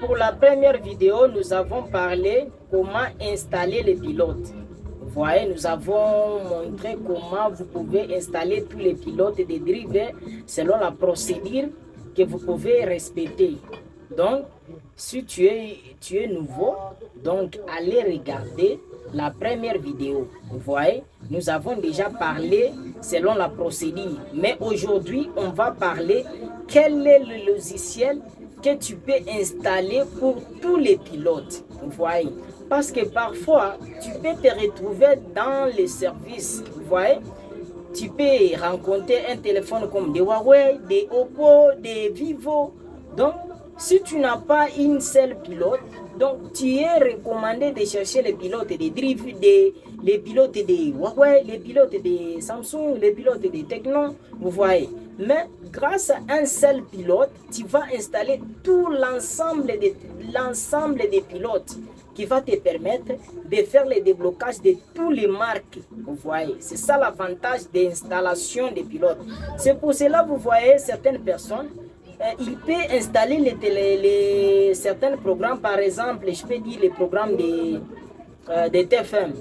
Pour la première vidéo, nous avons parlé comment installer les pilotes. Vous voyez, nous avons montré comment vous pouvez installer tous les pilotes des drivers selon la procédure que vous pouvez respecter. Donc, si tu es nouveau, donc allez regarder la première vidéo. Vous voyez, nous avons déjà parlé selon la procédure. Mais aujourd'hui, on va parler quel est le logiciel que tu peux installer pour tous les pilotes. Vous voyez, parce que parfois, tu peux te retrouver dans les services. Vous voyez, tu peux rencontrer un téléphone comme des Huawei, des Oppo, des Vivo. Donc, si tu n'as pas une seule pilote, donc tu es recommandé de chercher les pilotes des les pilotes des Huawei, les pilotes des Samsung, les pilotes des Tecno, vous voyez. Mais grâce à un seul pilote, tu vas installer tout l'ensemble des pilotes qui va te permettre de faire le déblocage de tous les marques. Vous voyez, c'est ça l'avantage d'installation des pilotes. C'est pour cela vous voyez certaines personnes, il peut installer certains programmes, par exemple, je peux dire les programmes de TFM.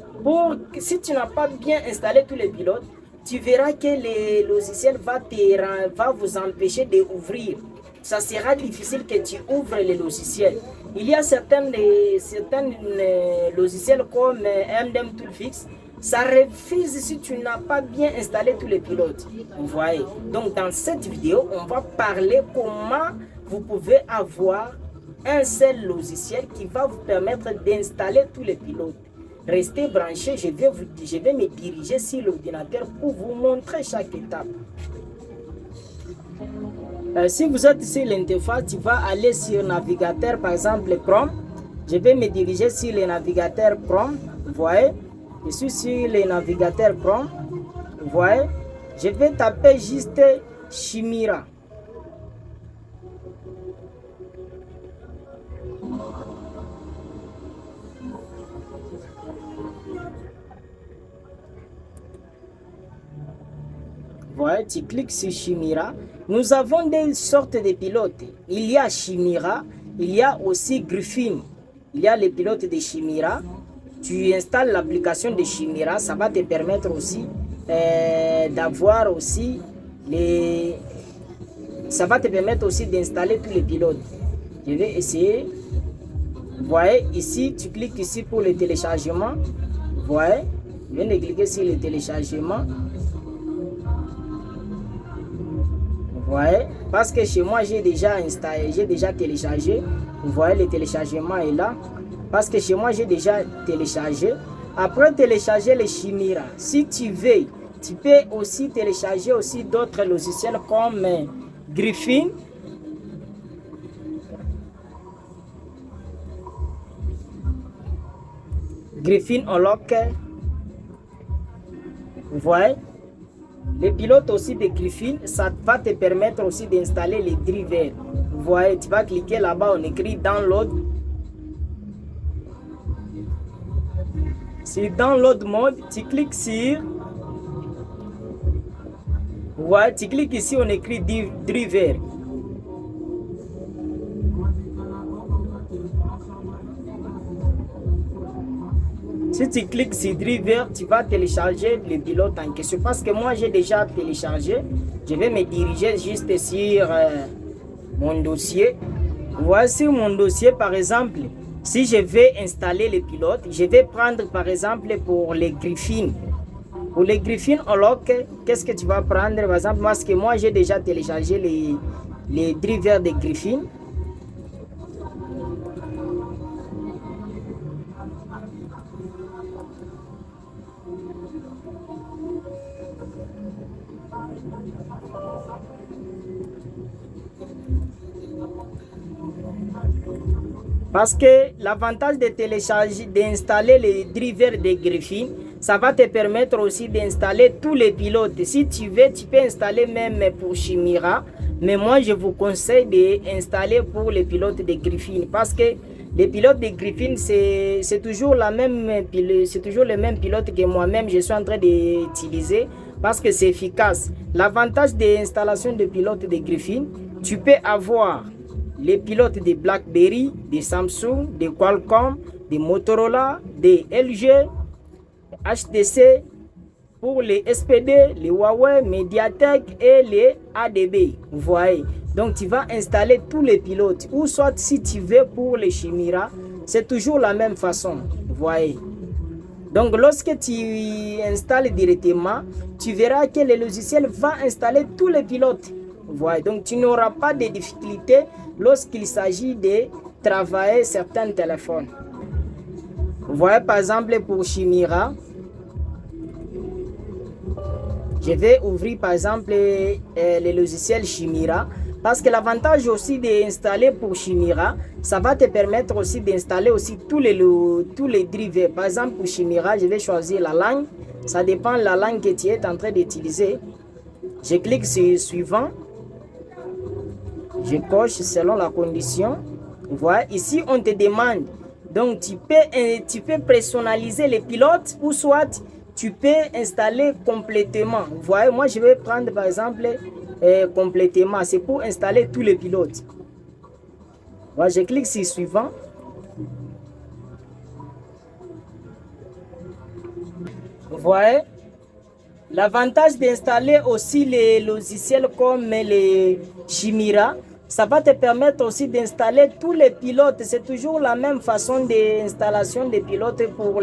Si tu n'as pas bien installé tous les pilotes, tu verras que le logiciel va vous empêcher d'ouvrir. Ça sera difficile que tu ouvres les logiciels. Il y a certains logiciels comme MDM Toolfix. Ça refuse si tu n'as pas bien installé tous les pilotes. Vous voyez. Donc dans cette vidéo, on va parler comment vous pouvez avoir un seul logiciel qui va vous permettre d'installer tous les pilotes. Restez branchés, je vais me diriger sur l'ordinateur pour vous montrer chaque étape. Si vous êtes sur l'interface, tu vas aller sur navigateur, par exemple Chrome. Je vais me diriger sur le navigateur Chrome. Vous voyez, je suis sur le navigateur Chrome. Vous voyez, je vais taper juste Chimera. Voilà, tu cliques sur Chimera. Nous avons des sortes de pilotes. Il y a Chimera, il y a aussi Griffin. Il y a les pilotes de Chimera. Tu installes l'application de Chimera, ça va te permettre aussi d'avoir aussi ça va te permettre aussi d'installer tous les pilotes. Je vais essayer. Vous voyez, ici, tu cliques ici pour le téléchargement. Vous voyez, je viens de cliquer sur le téléchargement. Vous voyez, parce que chez moi j'ai déjà installé, j'ai déjà téléchargé. Vous voyez, le téléchargement est là. Parce que chez moi j'ai déjà téléchargé. Après télécharger les Chimera, si tu veux, tu peux aussi télécharger aussi d'autres logiciels comme Griffin. Griffin Unlock. Vous voyez, les pilotes aussi de Griffin, ça va te permettre aussi d'installer les drivers. Vous voyez, tu vas cliquer là-bas, on écrit download. Sur download mode, tu cliques sur. Vous voyez, tu cliques ici, on écrit driver. Si tu cliques sur driver, tu vas télécharger le pilote en question. Parce que moi, j'ai déjà téléchargé. Je vais me diriger juste sur mon dossier. Voici mon dossier, par exemple. Si je vais installer le pilote, je vais prendre, par exemple, pour les Griffin. Pour les Griffin Unlock, qu'est-ce que tu vas prendre? Par exemple, parce que moi, j'ai déjà téléchargé les drivers de Griffin. Parce que l'avantage de télécharger, d'installer les drivers de Griffin, ça va te permettre aussi d'installer tous les pilotes. Si tu veux, tu peux installer même pour Chimera. Mais moi, je vous conseille d'installer pour les pilotes de Griffin. Parce que les pilotes de Griffin, c'est toujours le même pilote que moi-même je suis en train d'utiliser. Parce que c'est efficace. L'avantage de l'installation de pilotes de Griffin, tu peux avoir les pilotes de BlackBerry, de Samsung, de Qualcomm, de Motorola, de LG, HTC, pour les SPD, les Huawei, Mediatek et les ADB. Vous voyez. Donc tu vas installer tous les pilotes. Ou soit si tu veux pour les Chimera, c'est toujours la même façon. Vous voyez. Donc lorsque tu installes directement, tu verras que le logiciel va installer tous les pilotes. Vous voyez. Donc tu n'auras pas de difficultés lorsqu'il s'agit de travailler certains téléphones. Vous voyez par exemple pour Chimera. Je vais ouvrir par exemple le logiciel Chimera. Parce que l'avantage aussi d'installer pour Chimera, ça va te permettre aussi d'installer aussi tous les drivers. Par exemple pour Chimera, je vais choisir la langue. Ça dépend de la langue que tu es en train d'utiliser. Je clique sur suivant. Je coche selon la condition. Voilà, ici on te demande. Donc tu peux personnaliser les pilotes ou soit tu peux installer complètement. Vous voyez, moi je vais prendre par exemple complètement. C'est pour installer tous les pilotes. Voilà, je clique sur suivant. Vous voyez, l'avantage d'installer aussi les logiciels comme les Chimera, ça va te permettre aussi d'installer tous les pilotes. C'est toujours la même façon d'installation des pilotes pour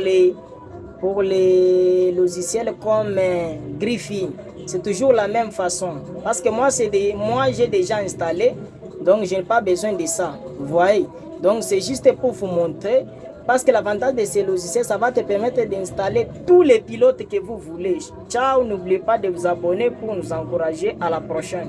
les logiciels comme Griffin. C'est toujours la même façon. Parce que moi j'ai déjà installé, donc je n'ai pas besoin de ça. Vous voyez? Donc c'est juste pour vous montrer. Parce que l'avantage de ces logiciels, ça va te permettre d'installer tous les pilotes que vous voulez. Ciao, n'oubliez pas de vous abonner pour nous encourager. À la prochaine.